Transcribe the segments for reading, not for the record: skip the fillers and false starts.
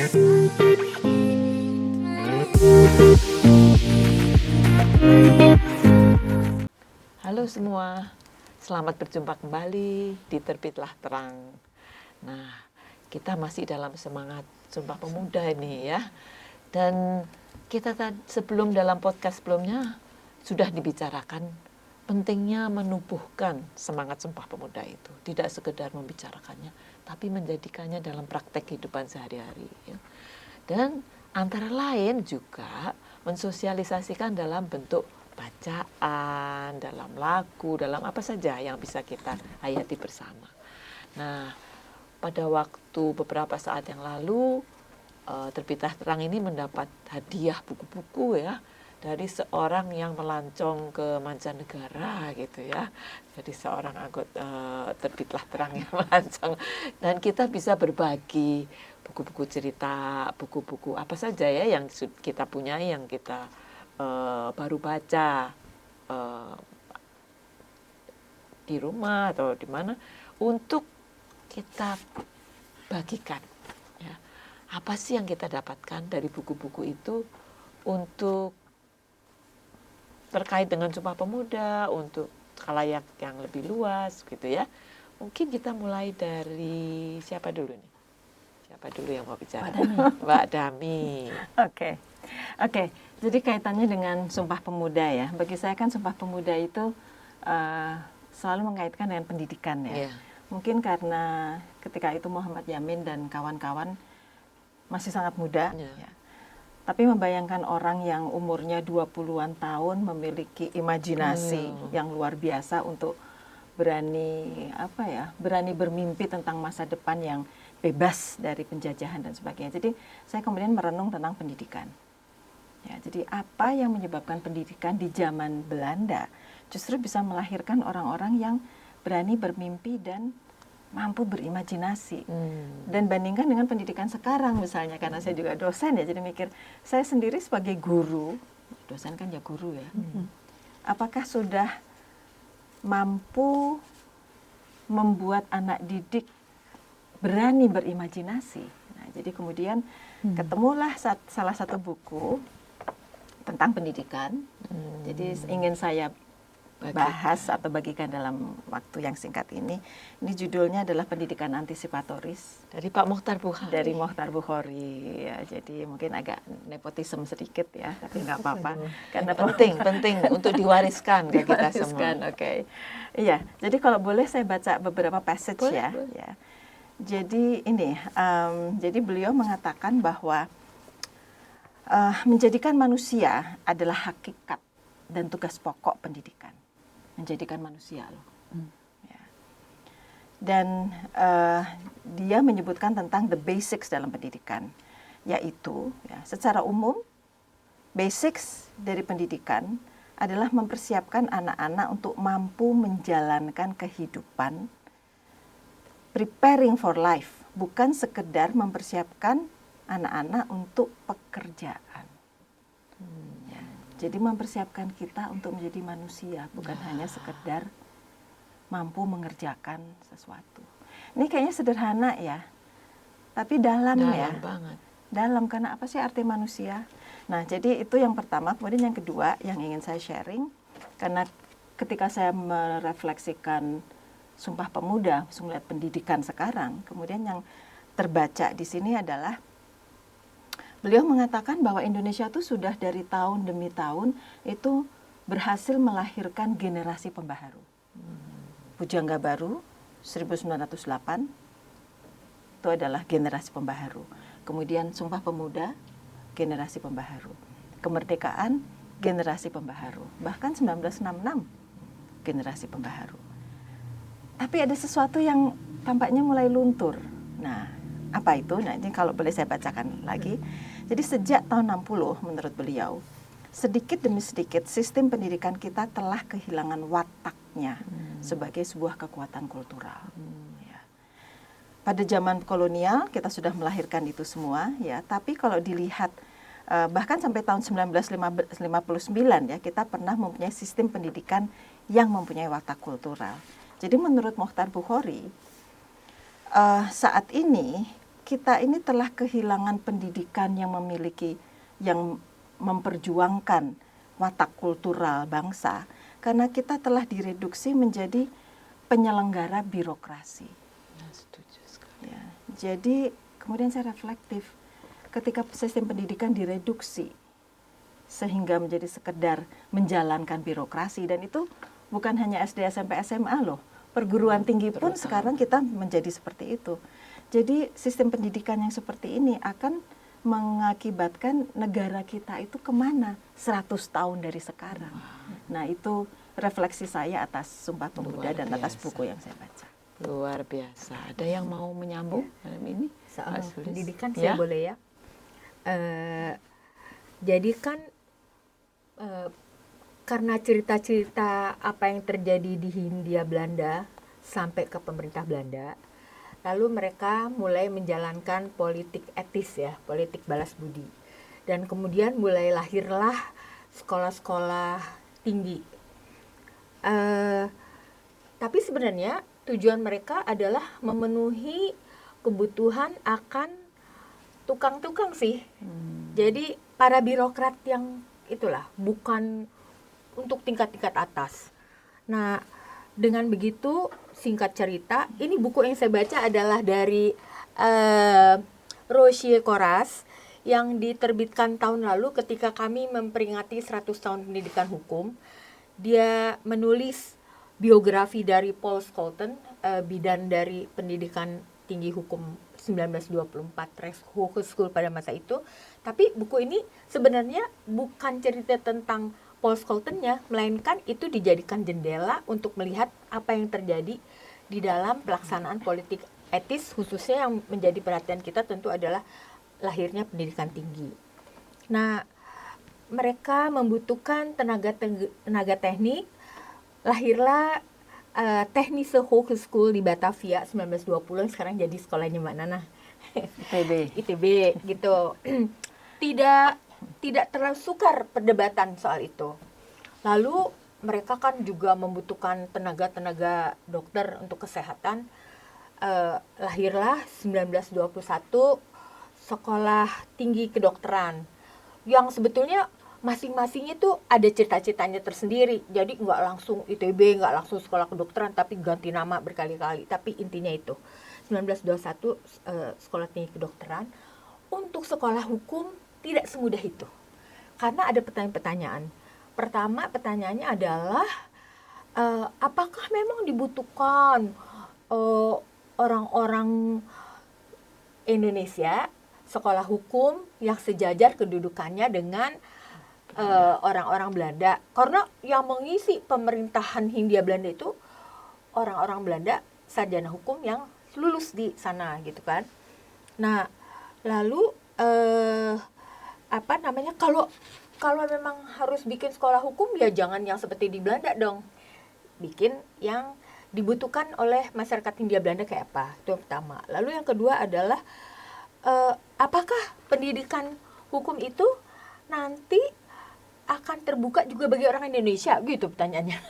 Halo semua, selamat berjumpa kembali di Terbitlah Terang. Nah, kita masih dalam semangat Sumpah Pemuda ini ya. Dan kita sebelum dalam podcast sebelumnya sudah dibicarakan pentingnya menubuhkan semangat Sumpah Pemuda itu. Tidak sekedar membicarakannya, tapi menjadikannya dalam praktek kehidupan sehari-hari. Ya. Dan antara lain juga mensosialisasikan dalam bentuk bacaan, dalam lagu, dalam apa saja yang bisa kita hayati bersama. Nah, pada waktu beberapa saat yang lalu, Terbitlah Terang ini mendapat hadiah buku-buku ya dari seorang yang melancong ke mancanegara gitu ya. Jadi seorang anggota Terbitlah Terang yang melancong, dan kita bisa berbagi buku-buku cerita, buku-buku apa saja ya yang kita punya, yang kita baru baca di rumah atau di mana, untuk kita bagikan ya. Apa sih yang kita dapatkan dari buku-buku itu untuk terkait dengan Sumpah Pemuda, untuk khalayak yang lebih luas gitu ya. Mungkin kita mulai dari siapa dulu nih? Siapa dulu yang mau bicara? Mbak Dami. Oke. Jadi kaitannya dengan Sumpah Pemuda ya. Bagi saya kan Sumpah Pemuda itu selalu mengaitkan dengan pendidikan ya. Yeah. Mungkin karena ketika itu Muhammad Yamin dan kawan-kawan masih sangat muda. Yeah. Ya. Tapi membayangkan orang yang umurnya 20-an tahun memiliki imajinasi yang luar biasa untuk berani bermimpi tentang masa depan yang bebas dari penjajahan dan sebagainya. Jadi saya kemudian merenung tentang pendidikan. Ya, jadi apa yang menyebabkan pendidikan di zaman Belanda justru bisa melahirkan orang-orang yang berani bermimpi dan mampu berimajinasi. Dan bandingkan dengan pendidikan sekarang misalnya, karena saya juga dosen ya, jadi mikir saya sendiri sebagai guru, dosen kan ya guru ya, apakah sudah mampu membuat anak didik berani berimajinasi. Nah, jadi kemudian ketemulah salah satu buku tentang pendidikan. Jadi ingin saya bahas atau bagikan dalam waktu yang singkat ini. Ini judulnya adalah Pendidikan Antisipatoris. Dari Pak Mokhtar Bukhari. Dari Mokhtar Bukhari. Ya, jadi mungkin agak nepotisme sedikit ya, tapi nggak apa-apa. Karena penting untuk diwariskan ke kita semua. Oke. Iya, jadi kalau boleh saya baca beberapa passage boleh. Ya. Jadi ini, jadi beliau mengatakan bahwa menjadikan manusia adalah hakikat dan tugas pokok pendidikan. Menjadikan manusia loh. Ya. Dan dia menyebutkan tentang the basics dalam pendidikan, yaitu ya, secara umum basics dari pendidikan adalah mempersiapkan anak-anak untuk mampu menjalankan kehidupan, preparing for life, bukan sekedar mempersiapkan anak-anak untuk pekerjaan. Ya, jadi mempersiapkan kita untuk menjadi manusia, bukan hanya sekedar mampu mengerjakan sesuatu. Ini kayaknya sederhana ya, tapi dalam ya. Banget. Dalam, karena apa sih arti manusia? Nah, jadi itu yang pertama. Kemudian yang kedua yang ingin saya sharing, karena ketika saya merefleksikan Sumpah Pemuda, melihat pendidikan sekarang, kemudian yang terbaca di sini adalah beliau mengatakan bahwa Indonesia itu sudah dari tahun demi tahun itu berhasil melahirkan generasi pembaharu. Pujangga Baru 1908 itu adalah generasi pembaharu. Kemudian Sumpah Pemuda, generasi pembaharu. Kemerdekaan, generasi pembaharu. Bahkan 1966, generasi pembaharu. Tapi ada sesuatu yang tampaknya mulai luntur. Nah, apa itu? Nah, ini kalau boleh saya bacakan lagi. Jadi sejak tahun 60 menurut beliau, sedikit demi sedikit sistem pendidikan kita telah kehilangan wataknya sebagai sebuah kekuatan kultural. Ya. Pada zaman kolonial kita sudah melahirkan itu semua, ya. Tapi kalau dilihat bahkan sampai tahun 1959 ya, kita pernah mempunyai sistem pendidikan yang mempunyai watak kultural. Jadi menurut Mokhtar Bukhari, saat ini kita ini telah kehilangan pendidikan yang memperjuangkan watak kultural bangsa, karena kita telah direduksi menjadi penyelenggara birokrasi. Ya, setuju sekali. Ya, jadi kemudian saya reflektif, ketika sistem pendidikan direduksi sehingga menjadi sekedar menjalankan birokrasi, dan itu bukan hanya SD, SMP, SMA loh, perguruan tinggi pun sekarang kita menjadi seperti itu. Jadi sistem pendidikan yang seperti ini akan mengakibatkan negara kita itu kemana 100 tahun dari sekarang. Nah, itu refleksi saya atas Sumpah Pemuda dan atas buku yang saya baca. Luar biasa. Ada yang mau menyambung malam ini? Soal Mas Sulis? pendidikan Ya? saya boleh ya. Jadi kan karena cerita-cerita apa yang terjadi di Hindia Belanda sampai ke pemerintah Belanda, lalu mereka mulai menjalankan politik etis ya, politik balas budi. Dan kemudian mulai lahirlah sekolah-sekolah tinggi. Tapi sebenarnya tujuan mereka adalah memenuhi kebutuhan akan tukang-tukang sih. Jadi para birokrat yang itulah, bukan untuk tingkat-tingkat atas. Nah, dengan begitu, singkat cerita, ini buku yang saya baca adalah dari Roger Koras yang diterbitkan tahun lalu ketika kami memperingati 100 tahun pendidikan hukum. Dia menulis biografi dari Paul Scholten, bidan dari pendidikan tinggi hukum 1924 Hochschule School pada masa itu. Tapi buku ini sebenarnya bukan cerita tentang Paul Scholten-nya, melainkan itu dijadikan jendela untuk melihat apa yang terjadi di dalam pelaksanaan politik etis, khususnya yang menjadi perhatian kita tentu adalah lahirnya pendidikan tinggi. Nah, mereka membutuhkan tenaga teknik, lahirlah Technische Hochschule di Batavia 1920, sekarang jadi sekolahnya Mbak Nana. ITB gitu. Tidak terlalu sukar perdebatan soal itu. Lalu mereka kan juga membutuhkan tenaga-tenaga dokter untuk kesehatan. Lahirlah 1921 sekolah tinggi kedokteran yang sebetulnya masing-masing itu ada cita-citanya tersendiri. Jadi nggak langsung ITB, nggak langsung sekolah kedokteran, tapi ganti nama berkali-kali. Tapi intinya itu 1921 sekolah tinggi kedokteran. Untuk sekolah hukum tidak semudah itu, karena ada pertanyaan-pertanyaan. Pertama, pertanyaannya adalah apakah memang dibutuhkan orang-orang Indonesia sekolah hukum yang sejajar kedudukannya dengan orang-orang Belanda? Karena yang mengisi pemerintahan Hindia Belanda itu orang-orang Belanda sarjana hukum yang lulus di sana gitu kan. Nah, lalu kalau memang harus bikin sekolah hukum, ya jangan yang seperti di Belanda dong. Bikin yang dibutuhkan oleh masyarakat Hindia Belanda kayak apa, itu yang pertama. Lalu yang kedua adalah apakah pendidikan hukum itu nanti akan terbuka juga bagi orang Indonesia, gitu pertanyaannya.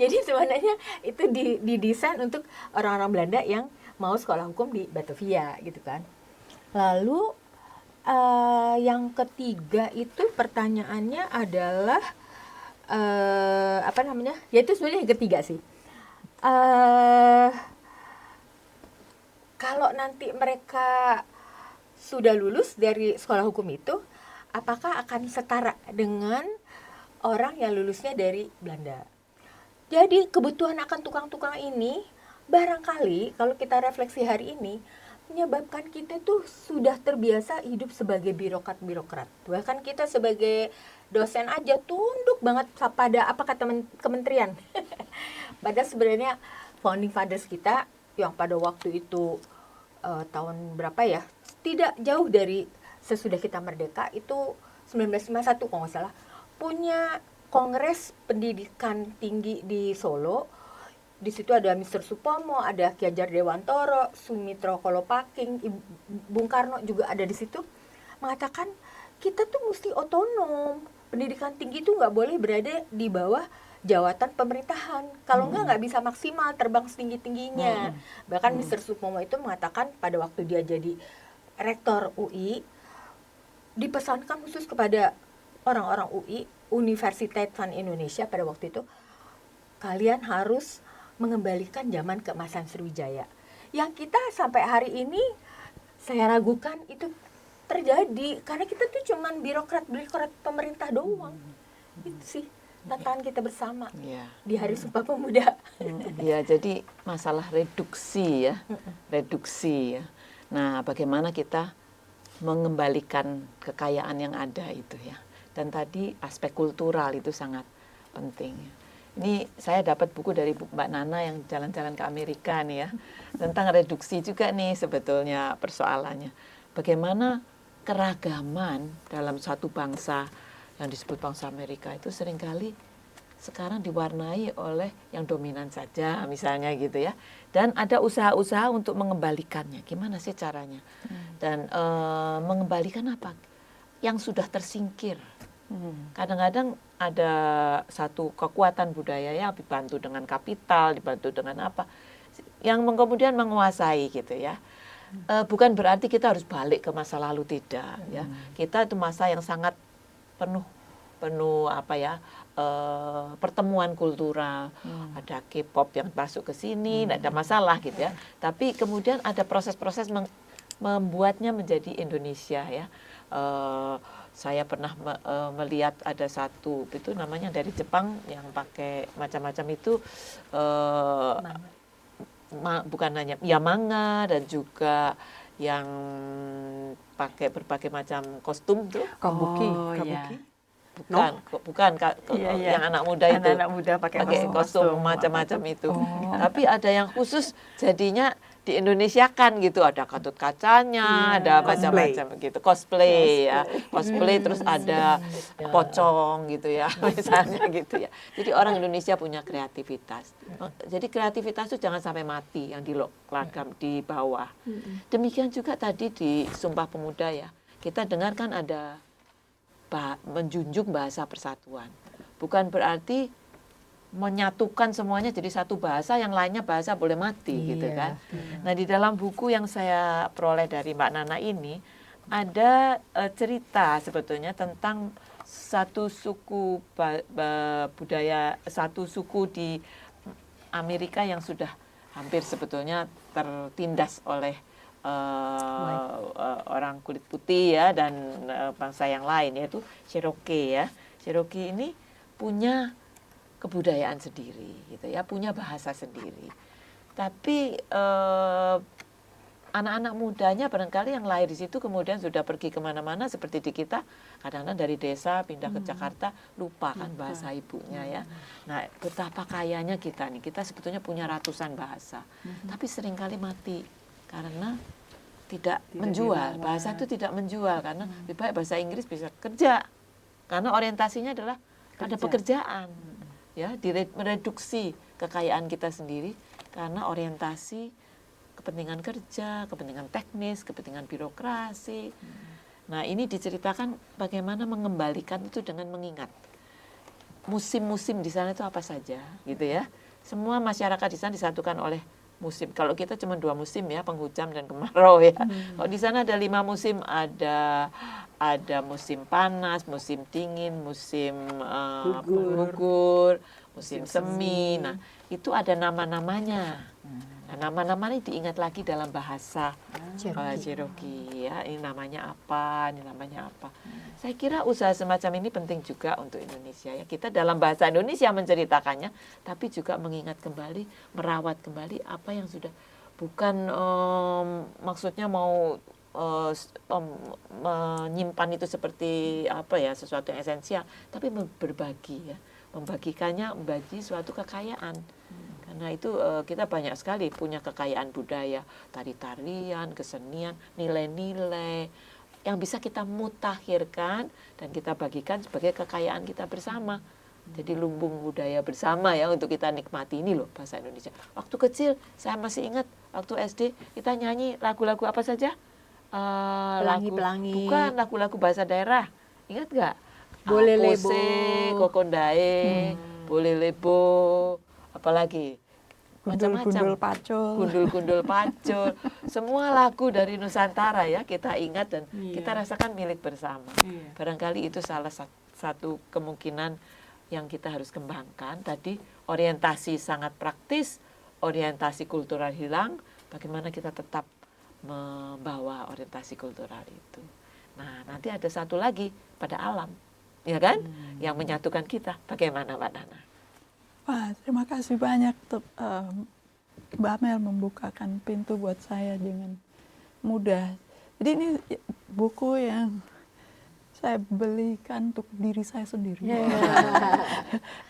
Jadi sebenarnya itu didesain untuk orang-orang Belanda yang mau sekolah hukum di Batavia gitu kan. Lalu yang ketiga itu pertanyaannya adalah yaitu sebenarnya yang ketiga sih. Kalau nanti mereka sudah lulus dari sekolah hukum itu, apakah akan setara dengan orang yang lulusnya dari Belanda? Jadi kebutuhan akan tukang-tukang ini barangkali kalau kita refleksi hari ini menyebabkan kita tuh sudah terbiasa hidup sebagai birokrat-birokrat. Bahkan kita sebagai dosen aja tunduk banget pada apa kata kementerian. Padahal sebenarnya founding fathers kita yang pada waktu itu tahun berapa ya, tidak jauh dari sesudah kita merdeka, itu 1951 kalau nggak salah, punya kongres pendidikan tinggi di Solo. Di situ ada Mr. Supomo, ada Ki Hajar Dewantoro, Sumitro Kolopaking, Bung Karno juga ada di situ, mengatakan kita tuh mesti otonom. Pendidikan tinggi itu nggak boleh berada di bawah jawatan pemerintahan. Kalau nggak bisa maksimal terbang setinggi-tingginya. Bahkan Mr. Sukmomo itu mengatakan pada waktu dia jadi rektor UI, dipesankan khusus kepada orang-orang UI, Universitetan Indonesia pada waktu itu, kalian harus mengembalikan zaman keemasan Sriwijaya. Yang kita sampai hari ini, saya ragukan itu terjadi, karena kita tuh cuman birokrat pemerintah doang. Itu sih tantangan kita bersama di Hari Sumpah Pemuda. Ya, jadi masalah reduksi ya, reduksi ya. Nah, bagaimana kita mengembalikan kekayaan yang ada itu ya. Dan tadi aspek kultural itu sangat penting. Ini saya dapat buku dari Mbak Nana yang jalan-jalan ke Amerika nih ya, tentang reduksi juga nih sebetulnya persoalannya. Bagaimana keragaman dalam satu bangsa yang disebut bangsa Amerika itu seringkali sekarang diwarnai oleh yang dominan saja misalnya gitu ya. Dan ada usaha-usaha untuk mengembalikannya. Gimana sih caranya? Dan mengembalikan apa? Yang sudah tersingkir. Kadang-kadang ada satu kekuatan budaya yang dibantu dengan kapital, dibantu dengan apa, yang kemudian menguasai gitu ya. Bukan berarti kita harus balik ke masa lalu, tidak ya. Kita itu masa yang sangat penuh apa ya, pertemuan kultural. Ada K-pop yang masuk ke sini, tidak ada masalah gitu ya. Tapi kemudian ada proses-proses membuatnya menjadi Indonesia ya. Saya pernah melihat ada satu itu namanya dari Jepang yang pakai macam-macam itu, bukan hanya ya manga, dan juga yang pakai berbagai macam kostum tuh. Kabuki. Bukan yang anak muda itu. Anak muda pakai kostum macam-macam itu. Tapi ada yang khusus jadinya di Indonesia kan gitu, ada Gatot Kacanya, ada macam-macam gitu, cosplay ya, cosplay terus ada pocong gitu ya, misalnya gitu ya. Jadi orang Indonesia punya kreativitas. Jadi kreativitas itu jangan sampai mati yang dilogam di bawah. Demikian juga tadi di Sumpah Pemuda ya, kita dengar kan ada menjunjung bahasa persatuan. Bukan berarti menyatukan semuanya jadi satu bahasa, yang lainnya bahasa boleh mati gitu kan. Nah, di dalam buku yang saya peroleh dari Mbak Nana ini ada cerita sebetulnya tentang satu suku budaya, satu suku di Amerika yang sudah hampir sebetulnya tertindas oleh orang kulit putih ya, dan bangsa yang lain, yaitu Cherokee ya. Cherokee ini punya kebudayaan sendiri gitu ya, punya bahasa sendiri. Tapi anak-anak mudanya barangkali yang lahir di situ kemudian sudah pergi kemana-mana, seperti di kita kadang-kadang dari desa pindah ke Jakarta lupa kan bahasa ibunya ya. Nah, betapa kayanya kita nih, kita sebetulnya punya ratusan bahasa, tapi seringkali mati karena tidak menjual. Bahasa itu tidak menjual karena lebih baik bahasa Inggris bisa kerja, karena orientasinya adalah pada pekerjaan. Ya, mereduksi kekayaan kita sendiri karena orientasi kepentingan kerja, kepentingan teknis, kepentingan birokrasi. Nah, ini diceritakan bagaimana mengembalikan itu dengan mengingat musim-musim di sana itu apa saja, gitu ya. Semua masyarakat di sana disatukan oleh musim. Kalau kita cuma 2 musim ya, penghujan dan kemarau ya. Kalau di sana ada 5 musim, ada musim panas, musim dingin, musim gugur, musim semi. Nah, itu ada nama-namanya. Nah, nama-nama ini diingat lagi dalam bahasa Cherokee ya. Ini namanya apa, ini namanya apa. Saya kira usaha semacam ini penting juga untuk Indonesia ya. Kita dalam bahasa Indonesia menceritakannya, tapi juga mengingat kembali, merawat kembali apa yang sudah, bukan maksudnya mau menyimpan itu seperti apa ya, sesuatu yang esensial, tapi berbagi ya, membagikannya, membagi suatu kekayaan. Karena itu kita banyak sekali punya kekayaan budaya, tari-tarian, kesenian, nilai-nilai yang bisa kita mutakhirkan dan kita bagikan sebagai kekayaan kita bersama. Jadi lumbung budaya bersama ya, untuk kita nikmati. Ini loh bahasa Indonesia. Waktu kecil saya masih ingat, waktu SD kita nyanyi lagu-lagu apa saja? Pelangi-pelangi. Bukan, lagu-lagu bahasa daerah. Ingat nggak? Boleh Lebo, Kokondae, boleh lebo, apalagi Gundul-gundul macam-macam. pacul. Gundul-gundul pacul, semua lagu dari Nusantara ya kita ingat dan Iya. kita rasakan milik bersama. Iya. Barangkali itu salah satu kemungkinan yang kita harus kembangkan. Tadi orientasi sangat praktis, orientasi kultural hilang, bagaimana kita tetap membawa orientasi kultural itu. Nah, nanti ada satu lagi pada alam, ya kan? Yang menyatukan kita. Bagaimana, Mbak Nana? Wah, terima kasih banyak Mbak Mel membukakan pintu buat saya dengan mudah. Jadi ini buku yang saya belikan untuk diri saya sendiri.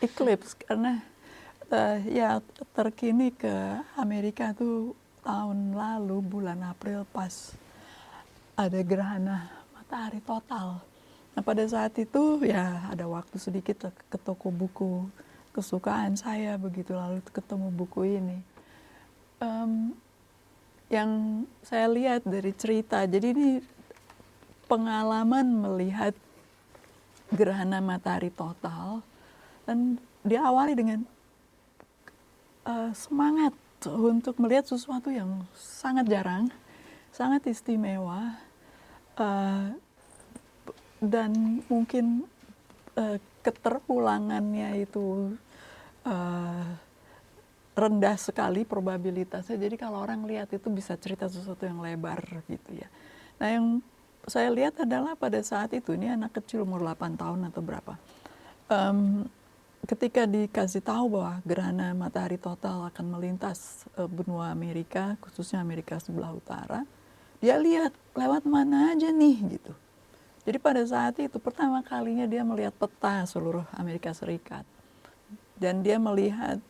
Eclipse, karena ya terkini ke Amerika tuh tahun lalu bulan April pas ada gerhana matahari total. Nah pada saat itu ya ada waktu sedikit ke toko buku kesukaan saya, begitu lalu ketemu buku ini. Yang saya lihat dari cerita, jadi ini pengalaman melihat gerhana matahari total dan diawali dengan semangat untuk melihat sesuatu yang sangat jarang, sangat istimewa, dan mungkin keterulangannya itu rendah sekali probabilitasnya. Jadi kalau orang lihat itu bisa cerita sesuatu yang lebar gitu ya. Nah yang saya lihat adalah pada saat itu, ini anak kecil umur 8 tahun atau berapa, ketika dikasih tahu bahwa gerhana matahari total akan melintas benua Amerika, khususnya Amerika sebelah utara, dia lihat lewat mana aja nih gitu. Jadi pada saat itu pertama kalinya dia melihat peta seluruh Amerika Serikat dan dia melihat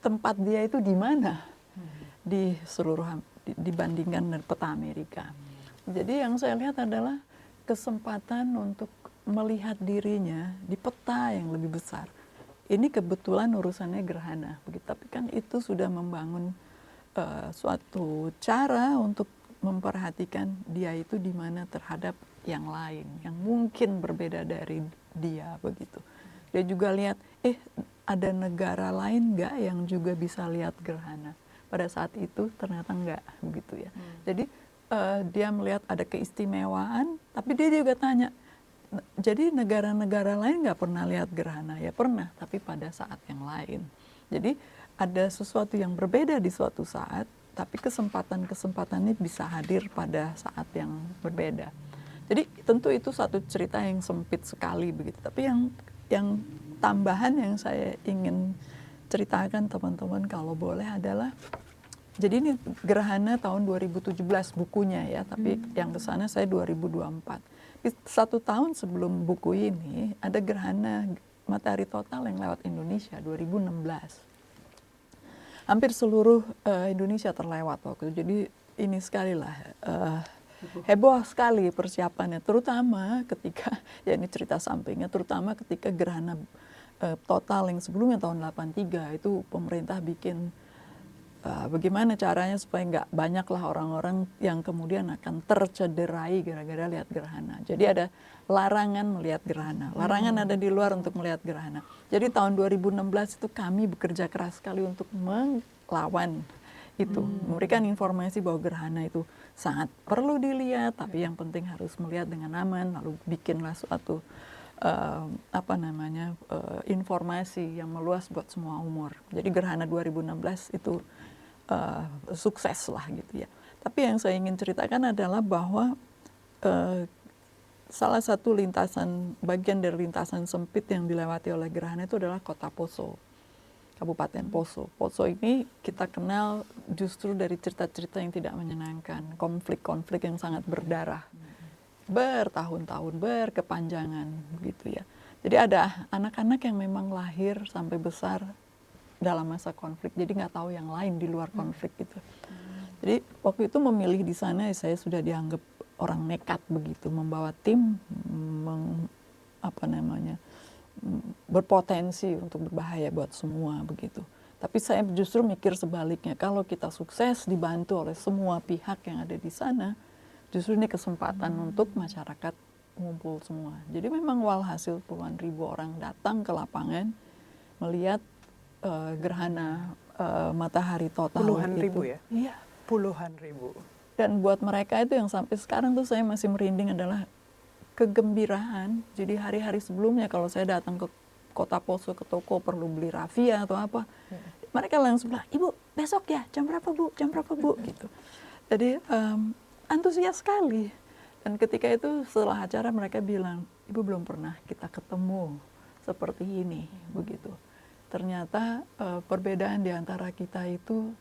tempat dia itu di mana di seluruh dibandingkan dengan peta Amerika. Jadi yang saya lihat adalah kesempatan untuk melihat dirinya di peta yang lebih besar. Ini kebetulan urusannya gerhana, begitu. Tapi kan itu sudah membangun suatu cara untuk memperhatikan dia itu di mana terhadap yang lain, yang mungkin berbeda dari dia, begitu. Dia juga lihat, ada negara lain nggak yang juga bisa lihat gerhana? Pada saat itu ternyata nggak, begitu ya. Jadi dia melihat ada keistimewaan, tapi dia juga tanya, jadi negara-negara lain nggak pernah lihat gerhana? Ya pernah, tapi pada saat yang lain. Jadi ada sesuatu yang berbeda di suatu saat, tapi kesempatan-kesempatan ini bisa hadir pada saat yang berbeda. Jadi tentu itu satu cerita yang sempit sekali begitu. Tapi yang tambahan yang saya ingin ceritakan teman-teman kalau boleh adalah, jadi ini gerhana tahun 2017 bukunya ya, tapi yang kesana saya 2024. 1 tahun sebelum buku ini ada gerhana matahari total yang lewat Indonesia 2016. Hampir seluruh Indonesia terlewat waktu itu. Jadi ini sekali lah heboh sekali persiapannya, terutama ketika, ya ini cerita sampingnya, terutama ketika gerhana total yang sebelumnya tahun 83 itu pemerintah bikin bagaimana caranya supaya nggak banyaklah orang-orang yang kemudian akan tercederai gara-gara lihat gerhana. Jadi ada larangan melihat gerhana, larangan ada di luar untuk melihat gerhana. Jadi tahun 2016 itu kami bekerja keras sekali untuk melawan itu, memberikan informasi bahwa gerhana itu sangat perlu dilihat, tapi yang penting harus melihat dengan aman, lalu bikinlah suatu informasi yang meluas buat semua umur. Jadi gerhana 2016 itu sukses lah gitu ya. Tapi yang saya ingin ceritakan adalah bahwa salah satu bagian dari lintasan sempit yang dilewati oleh gerhana itu adalah kota Poso, Kabupaten Poso. Poso ini kita kenal justru dari cerita-cerita yang tidak menyenangkan, konflik-konflik yang sangat berdarah, bertahun-tahun, berkepanjangan gitu ya. Jadi ada anak-anak yang memang lahir sampai besar dalam masa konflik, jadi nggak tahu yang lain di luar konflik gitu. Jadi waktu itu memilih di sana, saya sudah dianggap orang nekat begitu, membawa tim berpotensi untuk berbahaya buat semua begitu. Tapi saya justru mikir sebaliknya, kalau kita sukses dibantu oleh semua pihak yang ada di sana, justru ini kesempatan untuk masyarakat ngumpul semua. Jadi memang walhasil puluhan ribu orang datang ke lapangan melihat gerhana matahari total Puluhan itu. ribu ya? Iya. Puluhan ribu. Dan buat mereka itu yang sampai sekarang tuh saya masih merinding adalah kegembiraan. Jadi hari-hari sebelumnya kalau saya datang ke Kota Poso, ke toko perlu beli raffia atau apa, mereka langsung bilang, "Ibu, besok ya, jam berapa Bu? Jam berapa Bu?" gitu. Jadi antusias sekali. Dan ketika itu setelah acara mereka bilang, "Ibu, belum pernah kita ketemu seperti ini." Begitu. Ternyata perbedaan di antara kita itu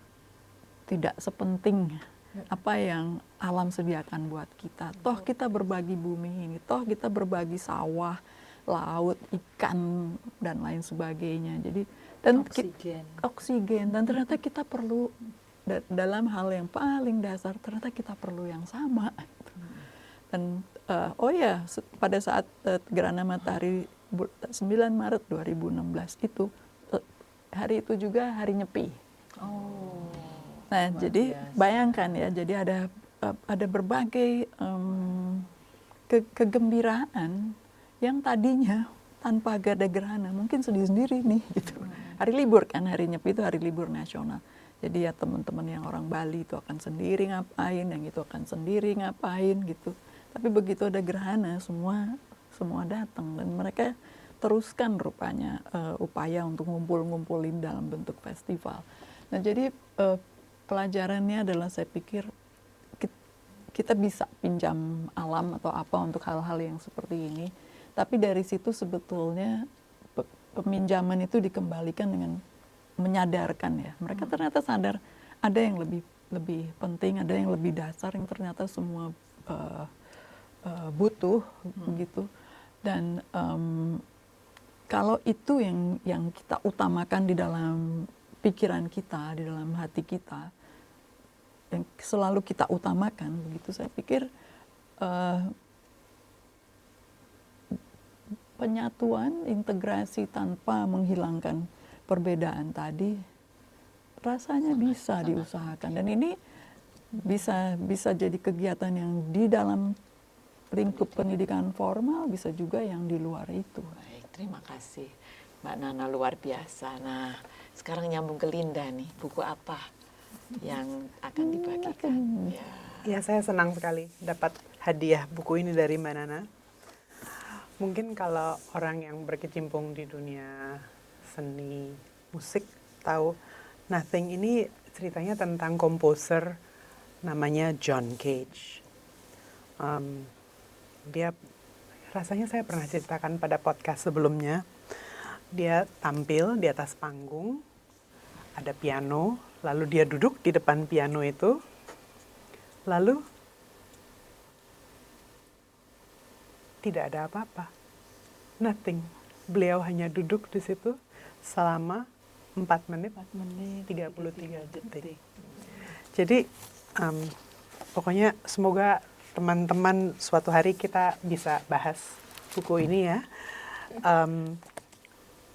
tidak sepenting apa yang alam sediakan buat kita. Toh kita berbagi bumi ini, toh kita berbagi sawah, laut, ikan dan lain sebagainya. Jadi dan oksigen dan ternyata kita perlu dalam hal yang paling dasar ternyata kita perlu yang sama. Dan pada saat gerhana matahari 9 Maret 2016 itu hari itu juga hari nyepi. Nah, jadi bayangkan ya, jadi ada berbagai kegembiraan yang tadinya tanpa ada gerhana mungkin sendiri-sendiri nih gitu. Hari libur kan, hari nyepi itu hari libur nasional. Jadi ya teman-teman yang orang Bali itu akan sendiri ngapain, yang itu akan sendiri ngapain gitu. Tapi begitu ada gerhana semua datang dan mereka teruskan rupanya upaya untuk ngumpul-ngumpulin dalam bentuk festival. Nah, jadi pelajarannya adalah saya pikir kita bisa pinjam alam atau apa untuk hal-hal yang seperti ini. Tapi dari situ sebetulnya peminjaman itu dikembalikan dengan menyadarkan ya. Mereka ternyata sadar ada yang lebih penting, ada yang lebih dasar yang ternyata semua butuh begitu. Dan kalau itu yang kita utamakan di dalam pikiran kita, di dalam hati kita, yang selalu kita utamakan begitu, saya pikir penyatuan, integrasi tanpa menghilangkan perbedaan tadi rasanya bisa diusahakan. Dan ini bisa jadi kegiatan yang di dalam lingkup pendidikan formal, bisa juga yang di luar itu. Baik, terima kasih Mbak Nana, luar biasa. Nah, sekarang nyambung ke Linda nih, buku apa yang akan dibagikan? Ya, saya senang sekali dapat hadiah buku ini dari Mbak Nana. Mungkin kalau orang yang berkecimpung di dunia seni musik tahu Nothing ini ceritanya tentang komposer namanya John Cage. Dia rasanya saya pernah ceritakan pada podcast sebelumnya. Dia tampil di atas panggung, ada piano, lalu dia duduk di depan piano itu, lalu tidak ada apa-apa, nothing. Beliau hanya duduk di situ selama 4 menit 33 detik. Jadi pokoknya semoga teman-teman suatu hari kita bisa bahas buku ini ya.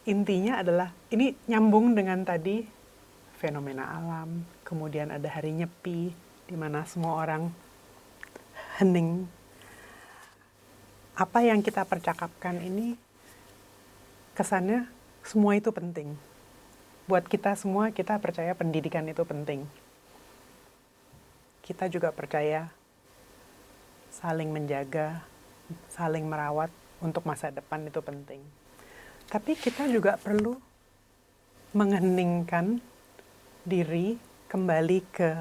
Intinya adalah ini nyambung dengan tadi fenomena alam, kemudian ada hari nyepi di mana semua orang hening. Apa yang kita percakapkan ini kesannya semua itu penting. Buat kita semua, kita percaya pendidikan itu penting. Kita juga percaya saling menjaga, saling merawat untuk masa depan itu penting. Tapi kita juga perlu mengheningkan diri kembali ke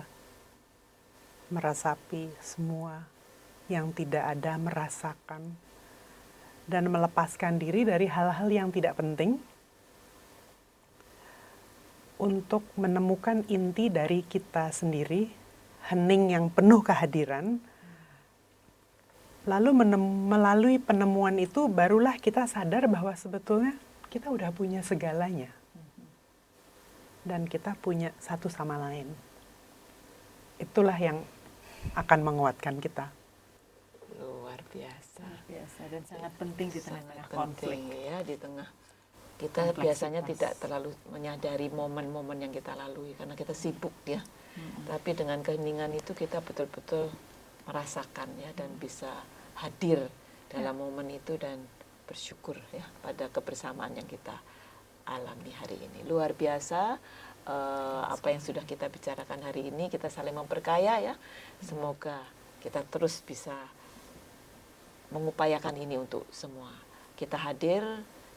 meresapi semua yang tidak ada, merasakan, dan melepaskan diri dari hal-hal yang tidak penting untuk menemukan inti dari kita sendiri, hening yang penuh kehadiran. Lalu melalui penemuan itu barulah kita sadar bahwa sebetulnya kita udah punya segalanya. Dan kita punya satu sama lain. Itulah yang akan menguatkan kita. Luar biasa. Dan sangat penting di tengah-tengah konflik. Ya, di tengah kita biasanya tidak terlalu menyadari momen-momen yang kita lalui karena kita sibuk ya. Tapi dengan keheningan itu kita betul-betul merasakan ya dan bisa hadir dalam momen itu dan bersyukur ya pada kebersamaan yang kita alami hari ini. Luar biasa apa yang sudah kita bicarakan hari ini, kita saling memperkaya ya. Semoga kita terus bisa mengupayakan ini untuk semua. Kita hadir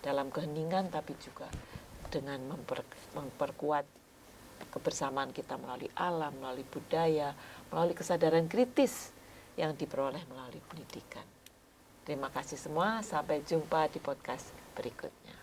dalam keheningan tapi juga dengan memperkuat kebersamaan kita melalui alam, melalui budaya, melalui kesadaran kritis yang diperoleh melalui pendidikan. Terima kasih semua, sampai jumpa di podcast berikutnya.